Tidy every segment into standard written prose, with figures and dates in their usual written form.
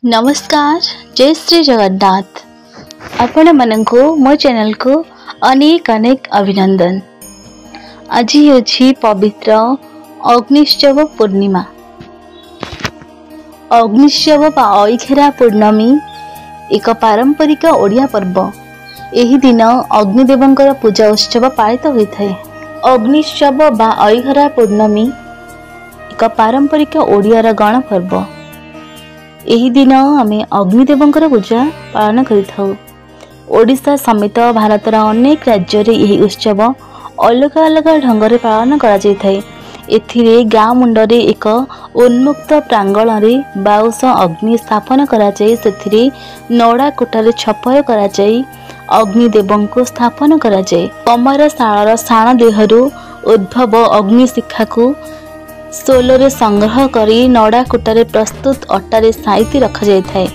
नमस्कार, जय श्री जगन्नाथ। आपण मानंको मो चैनल को अनेक अनेक अभिनंदन। आज होछि पवित्र अग्निश्चव पूर्णिमा। अग्निश्चव बा अइखेरा पूर्णमी एक पारंपरिक ओडिया पर्व। एही दिन अग्निदेवंकर पूजा उत्सव पालित होइथाय। अग्निश्चव बा अइखेरा पूर्णमी एक पारंपरिक ओडियार गण पर्व। एही दिन आमे अग्निदेवंकर पूजा पालन करिथाउ। ओडिशा समेत भारतर अनेक राज्य रे एही उत्सव अलग अलग ढंग रे पालन करा जायथाय। एथिरे गाँ मुंडरे एक उन्मुक्त प्रांगण रे बाउस अग्नि स्थापन करा जाय। सेथिरे नड़ा कोटारे छपर करा जाय अग्निदेवंको स्थापन करा जाय। कमर शाळर शाण देहरु उद्भव अग्नि शिखा को सोलरे संग्रह करी नड़ा कोटारे प्रस्तुत अटारे साइती रखा जाय थाए।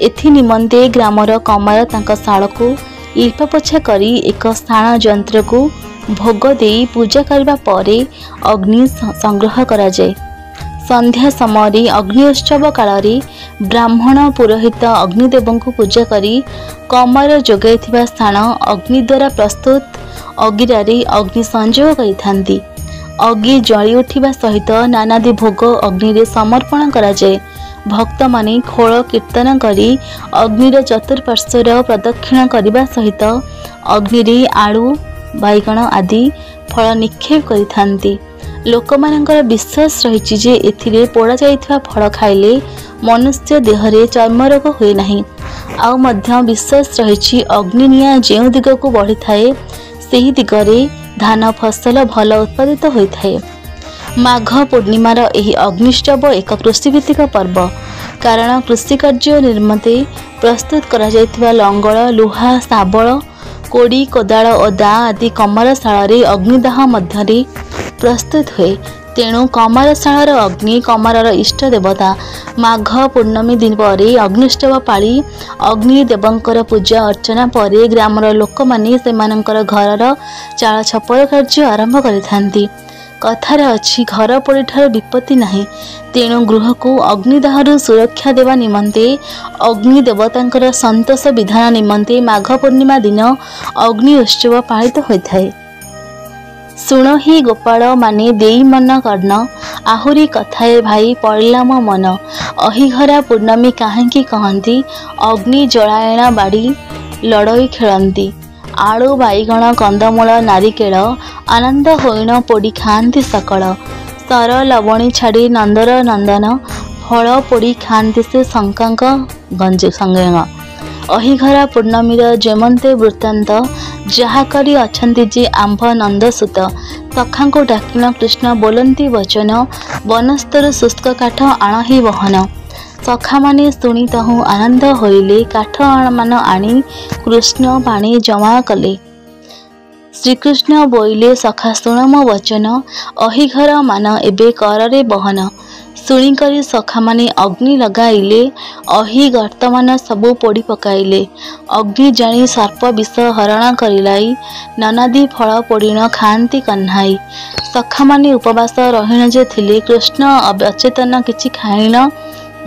एथि निमंते ग्रामर कमार तांका शाल को लिपा पोछा करी एक शाण यंत्र को भोग देई पूजा करबा परे अग्नि संग्रह करा जाय। संध्या समय अग्नि उत्सव काल रे ब्राह्मण पुरोहित अग्निदेव को पूजा करी कमार जोगाइथिबा शाण अग्नि द्वारा प्रस्तुत अगिरारे अग्नि संयोग करिथांती। अग्नि जली उठिबा सहित नानादी भोग अग्नि रे समर्पण करा जाय। भक्त माने खोल कीर्तन करी अग्निर चतुर्पार्श्वर प्रदक्षिण करने सहित अग्नि रे आलू बैगण आदि फल निक्षेप करिथांती। लोकमानंकर विश्वास रहिछि जे एथिरे पोड़ा जाइथिबा फल खाइले मनुष्य देहरे चर्म रोग हुए नाही। आउ मध्य विश्वास रहिछि अग्नि निया जेउ दिग को बढ़ी थाए सेही दिगरे धान फसल भल उत्पादित होइथाए। माघ पूर्णिमार एही अग्निश्चव एक कृषिभित्तिक पर्व। कारण कृषि कार्य निमित्ते प्रस्तुत करा जायथिबा लंगल लुहा शाबल कोड़ी कोदाल और दा आदि कमरशाल अग्निदाह मध्य प्रस्तुत हुए। तेणु कमरशाल अग्नि कमरर इष्ट देवता। माघ पूर्णमी दिन पर अग्निश्चव पाली अग्निदेवंकर पूजा अर्चना पर ग्रामर लोक माने सेमानंकर घरर चाल छपर कार्य आरंभ करिथांती। कथार अछि घर पोड़ी ठार विपत्ति नाही। तेणु गृह को अग्निदाहरु सुरक्षा देवा निमंते अग्नि देवतांकर संतोष विधान निमंते माघ पूर्णिमा दिन अग्नि उत्सव पालित होइथाय। सुनो ही गोपाल माने देई मन कर्ण आहुरी कथाए भाई पड़िला मो मन। अहिघरा पूर्णमी काहेकि कहंती अग्नि जलायण बाड़ी लड़ई खेलंती। आलू बैगण कंदमूल नारिकेल आनंद होइण पोड़ी खाती सकल। सर लवणी छाड़ी नंदर नंदन फल पोड़ी खाती से शंकांक गंजे संगेंग। अहिघरा पूर्णमीर जेमंते वृत्तांत जहा करी अछंती जे आंभ नंदसुत सखा को डाकिन कृष्ण बोलंती वचन वनस्तर शुष्क काठ आण ही बहन। सखा माने शुणी तहु आनंद होइले काठ मान आनी कृष्ण पानी जमा कले। श्रीकृष्ण बोइले सखा शुण मो वचन अहिघर मान एबे कररे बहन। शुणी करी सखा माने अग्नि लगाइले अहि गर्तमान सबु पोड़ी पकाइले। अग्नि जानी सर्प विष हरण करिलाई ननादी फल पोड़ीण खाती कन्हाई। सखा माने उपवास रहीण जे थिले कृष्ण अचेतन किछि खाइण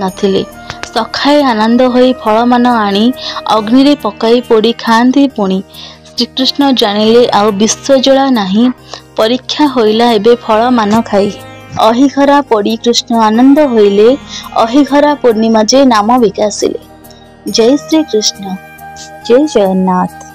नथिले। सखाए आनंद होई फल मान आनी अग्नि रे पकाई पोड़ी खाती पुणी। श्रीकृष्ण जानिले आउ विश्व जला नाही परीक्षा होइला एबे फल मान खाई। अहिघरा पोड़ी कृष्ण आनंद होइले अहिघरा पूर्णिमा जे नाम विकासिले। जय श्री कृष्ण, जय जगन्नाथ।